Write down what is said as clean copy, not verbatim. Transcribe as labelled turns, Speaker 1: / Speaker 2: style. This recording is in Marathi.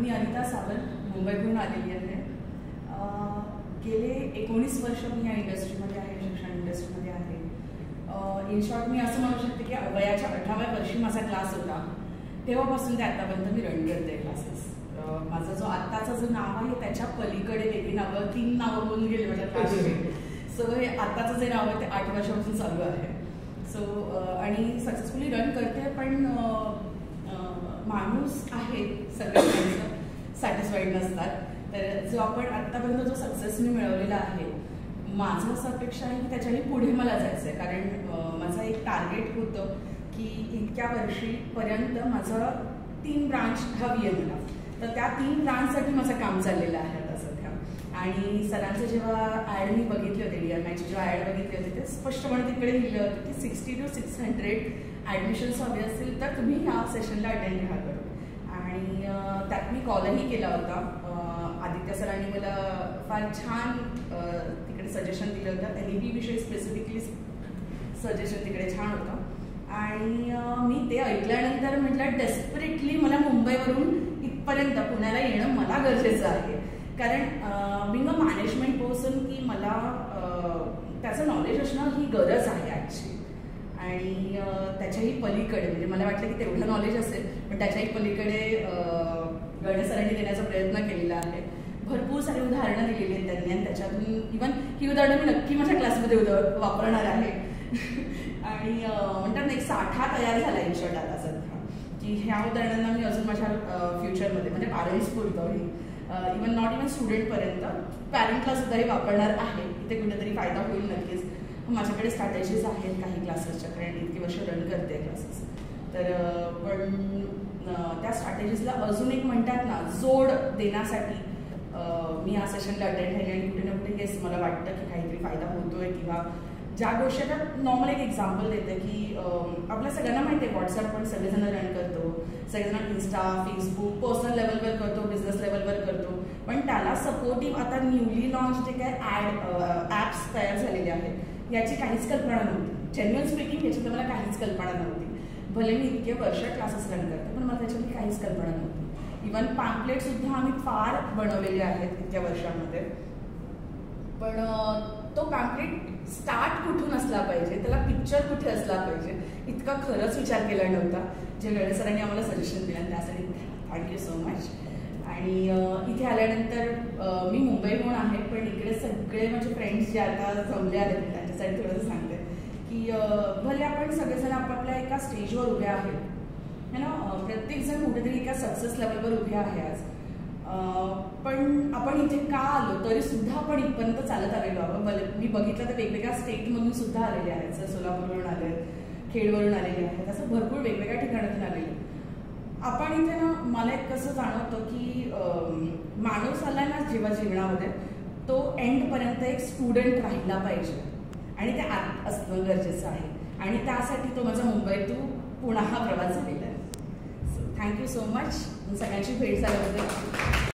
Speaker 1: मी अनिता सावंत मुंबईहून आलेली आहे. गेले 19 वर्ष मी या इंडस्ट्रीमध्ये आहे, शिक्षण इंडस्ट्रीमध्ये आहे. इन शॉर्ट मी असं म्हणू शकते की वयाच्या 18व्या वर्षी माझा क्लास होता, तेव्हापासून ते आतापर्यंत मी रन करते क्लासेस. माझा जो आत्ताचा जो नाव आहे त्याच्या पलीकडे वेगळी नावं 3 नावं होऊन गेली माझ्या क्लासची. सो हे आत्ताचं जे नाव आहे ते 8 वर्षापासून चालू आहे. सो आणि सक्सेसफुली रन करते. पण माणूस आहे सगळ्यांना सॅटिस्फाईड नसतात. तर जो आपण आत्तापर्यंत जो सक्सेस मी मिळवलेला आहे, माझं असं अपेक्षा आहे की त्याच्याही पुढे मला जायचं आहे. कारण माझं एक टार्गेट होतं की इतक्या वर्षीपर्यंत माझं 3 ब्रांच हवी आहे मला. तर त्या 3 ब्रांचसाठी माझं काम चाललेलं आहे आता सध्या. आणि सरांचं जेव्हा ॲड मी बघितले होते, DMIचे जेव्हा ॲड बघितले होते, ते स्पष्टपणे तिकडे लिहिलं होतं की 60 to 600 ॲडमिशन्स हवे असतील तर तुम्ही ह्या सेशनला अटेंड घ्या करून. आणि त्यात मी कॉलही केला होता. आदित्य सरांनी मला फार छान तिकडे सजेशन दिलं होतं. NEP विषयी स्पेसिफिकली सजेशन तिकडे छान होतं. आणि मी ते ऐकल्यानंतर म्हटलं डेस्परेटली मला मुंबईवरून इथपर्यंत पुण्याला येणं मला गरजेचं आहे. कारण बिंग अ मॅनेजमेंट पर्सन की मला त्याचं नॉलेज असणं ही गरज आहे ॲक्च्युली. आणि त्याच्याही पलीकडे म्हणजे मला वाटलं की तेवढं नॉलेज असेल, पण त्याच्याही पलीकडे गणेश सरांनी देण्याचा प्रयत्न केलेला आहे. भरपूर सारी उदाहरणं दिलेली आहेत त्यांनी. आणि त्याच्यातून इव्हन ही उदाहरणं मी नक्की माझ्या क्लासमध्ये वापरणार आहे. आणि म्हणतात एक साठा तयार झाला इन शॉर्ट आता सध्या, की ह्या उदाहरणांना मी अजून माझ्या फ्युचरमध्ये म्हणजे पॅरेंट्स पुरतंही इव्हन नॉट इव्हन स्टुडंटपर्यंत पॅरेंटला सुद्धा हे वापरणार आहे. इथे कुठेतरी फायदा होईल नक्कीच. माझ्याकडे स्ट्रॅटेजीज आहेत काही क्लासेसच्या, कारण इतकी वर्ष रन करते क्लासेस. तर पण त्या स्ट्रॅटेजीजला अजून एक म्हणतात ना जोड देण्यासाठी मी या सेशनला अटेंड आहे. आणि कुठे ना कुठे येस मला वाटतं की काहीतरी फायदा होतोय. किंवा ज्या गोष्टी आता नॉर्मल एक एक्झाम्पल देते की आपल्या सगळ्यांना माहिती आहे व्हॉट्सअप पण सगळेजण रन करतो, सगळेजण इन्स्टा, फेसबुक पर्सनल लेवलवर करतो, बिझनेस लेवलवर करतो. पण त्याला सपोर्टिव्ह आता न्यूली लॉन्च जे काय ॲप्स तयार झालेले आहेत याची काहीच कल्पना नव्हती. जेन्युइन स्पीकिंग याची मला काहीच कल्पना नव्हती. भले मी इतके वर्ष क्लासेस रन करते, पण मला त्याच्यातली काहीच कल्पना नव्हती. इव्हन पॅम्पलेट सुद्धा आम्ही फार बनवलेले आहेत इतक्या वर्षांमध्ये. पण तो पॅम्पलेट स्टार्ट कुठून असला पाहिजे, त्याला पिक्चर कुठे असला पाहिजे, इतका खरंच विचार केला नव्हता. जे गणेश सरांनी आम्हाला सजेशन दिलं त्यासाठी थँक्यू सो मच. आणि इथे आल्यानंतर मी मुंबईहून आहे, पण इकडे सगळे माझे फ्रेंड्स जे आता जमले आले त्यांच्यासाठी थोडंसं सांगते की भले आपण सगळेजण आपापल्या एका स्टेजवर उभे आहेत है ना. प्रत्येकजण कुठेतरी एका सक्सेस लेवलवर उभे आहे आज. पण आपण इथे का आलो तरी सुद्धा आपण इथपर्यंत चालत आलेलो आहोत. मी बघितलं तर वेगवेगळ्या स्टेटमधून सुद्धा आलेले आहेत. जर सोलापूरवरून आले आहेत, खेडवरून आलेले आहेत, असं भरपूर वेगवेगळ्या ठिकाणातून आलेले. आपण इथे ना मला एक कसं जाणवतं की माणूस आला ना जेव्हा जीवनामध्ये तो एंडपर्यंत एक स्टुडंट राहिला पाहिजे. आणि ते आत असणं गरजेचं आहे. आणि त्यासाठी तो माझा मुंबई टू पुणा हा प्रवास झालेला आहे. सो थँक्यू सो मच सगळ्यांची भेट झाल्याबद्दल.